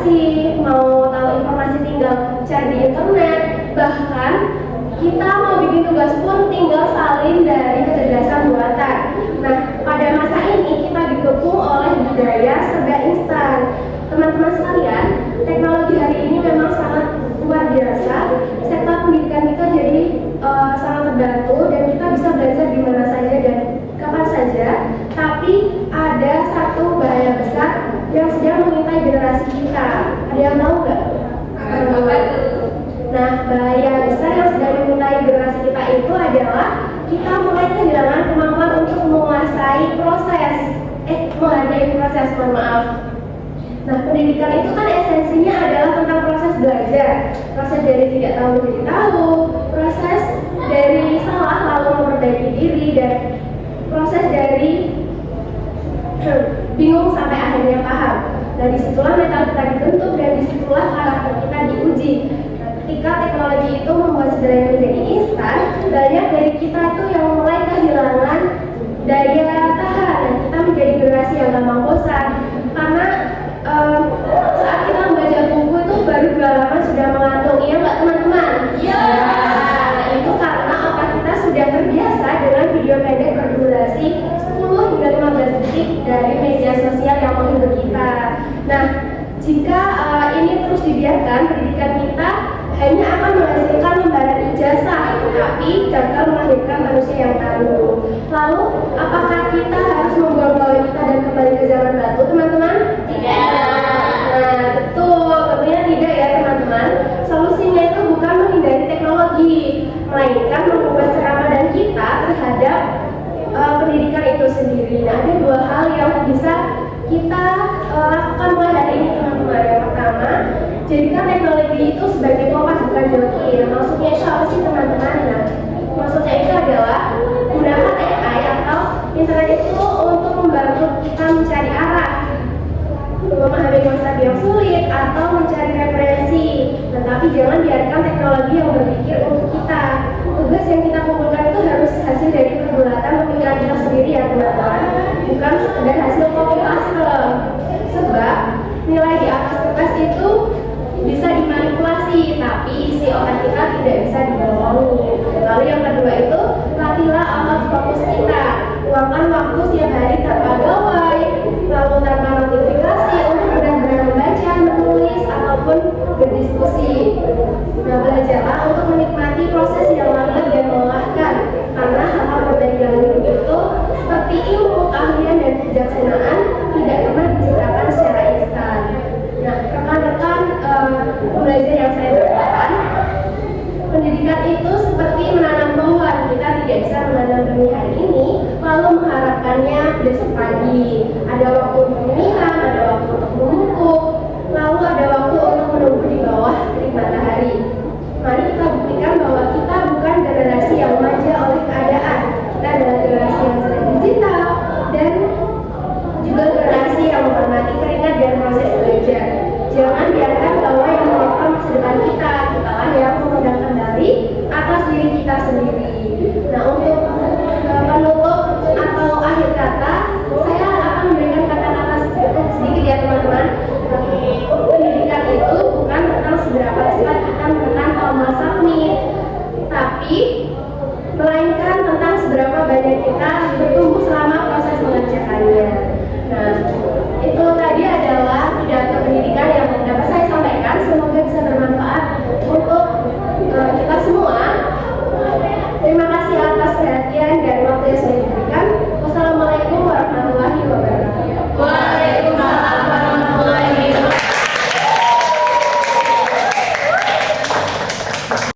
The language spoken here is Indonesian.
aplikasi, mau tahu informasi tinggal cari di internet, bahkan kita mau bikin tugas pun tinggal salin dari kecerdasan buatan. Nah, pada masa ini kita didukung oleh budaya serba instan. Teman-teman sekalian, teknologi hari ini memang sangat luar biasa. Sektor pendidikan kita jadi sangat terbantu dan kita bisa belajar di mana saja dan kapan saja. Tapi ada satu bahaya besar yang sedang mengintai generasi kita. Ada yang tahu nggak? Nah, bahaya besar yang sedang mengintai generasi kita itu adalah kita mulai kehilangan kemampuan untuk menguasai menghargai proses, mohon maaf. Nah, pendidikan itu kan esensinya adalah tentang proses belajar, proses dari tidak tahu menjadi tahu, proses dari salah lalu memperbaiki diri, dan proses dari bingung sampai akhirnya paham. Nah, disitulah mental kita dibentuk dan disitulah karakter kita diuji. Nah, ketika teknologi itu membuat segalanya menjadi instan, banyak dari kita itu yang mulai kehilangan daya tahan. Nah, kita menjadi generasi yang gampang bosan karena saat kita membaca buku itu baru 2 halaman sudah mengantuk, iya nggak teman-teman? Iya. Nah, itu karena otak kita sudah terbiasa dengan video pendek berdurasi 10 hingga 15 detik dari media sosial yang menghibur kita. Nah, jika ini terus dibiarkan, pendidikan kita hanya akan menghasilkan lembaran ijazah, tapi gagal melahirkan manusia yang tangguh. Lalu, apakah kita harus membuang gawe kita dan kembali ke zaman batu, teman-teman? Tidak. Nah, betul, tentunya tidak ya teman-teman. Solusinya itu bukan menghindari teknologi, melainkan mengubah cara pandang kita terhadap pendidikan itu sendiri. Nah, ada 2 hal yang bisa kita lakukan mulai hari ini, teman-teman. Yang pertama, jadikan teknologi itu sebagai kompas bukan joki. Nah, maksudnya itu apa sih, teman-teman? Nah, maksudnya itu adalah gunakan AI atau internet itu untuk membantu kita mencari arah, memahami konsep yang sulit, atau mencari referensi. Tetapi jangan biarkan teknologi yang berpikir untuk kita. Tugas yang kita kumpulkan itu harus hasil dari pergulatan pemikiran kita sendiri ya teman-teman, bukan sekedar hasil copy paste. Sebab nilai di atas kertas itu bisa dimanipulasi, tapi isi otak kita tidak bisa dibohongi. Lalu yang kedua itu, latihlah otot fokus kita. Luangkan waktu setiap hari tanpa gawai, lalu tanpa notifikasi untuk benar-benar membaca, menulis, ataupun berdiskusi. Nah, belajarlah untuk menikmati proses yang lambat dan melelahkan, karena hal-hal terbaik dalam hidup itu seperti ilmu, keahlian, dan kebijaksanaan tidak pernah diciptakan secara instan. Nah, rekan-rekan pembelajar yang saya berikan, pendidikan itu seperti menanam pohon. Kita tidak bisa menanam benih hari ini lalu mengharapkannya besok pagi. Ada waktu untuk menyiram, ada waktu untuk memupuk, lalu ada waktu untuk menunggu di bawah terik matahari. Mari kita buktikan bahwa kita bukan generasi yang manja oleh keadaan. Kita adalah generasi yang sedang digital dan juga generasi yang menghormati keringat dan proses belajar. Jangan biarkan bahwa yang menentukan masa depan kita, kitalah yang memegang kendali atas diri kita sendiri. Nah, untuk penutup atau akhir kata, saya akan memberikan kata-kata sedikit ya teman-teman. Pendidikan itu bukan tentang seberapa cepat kita menekan tombol submit, tapi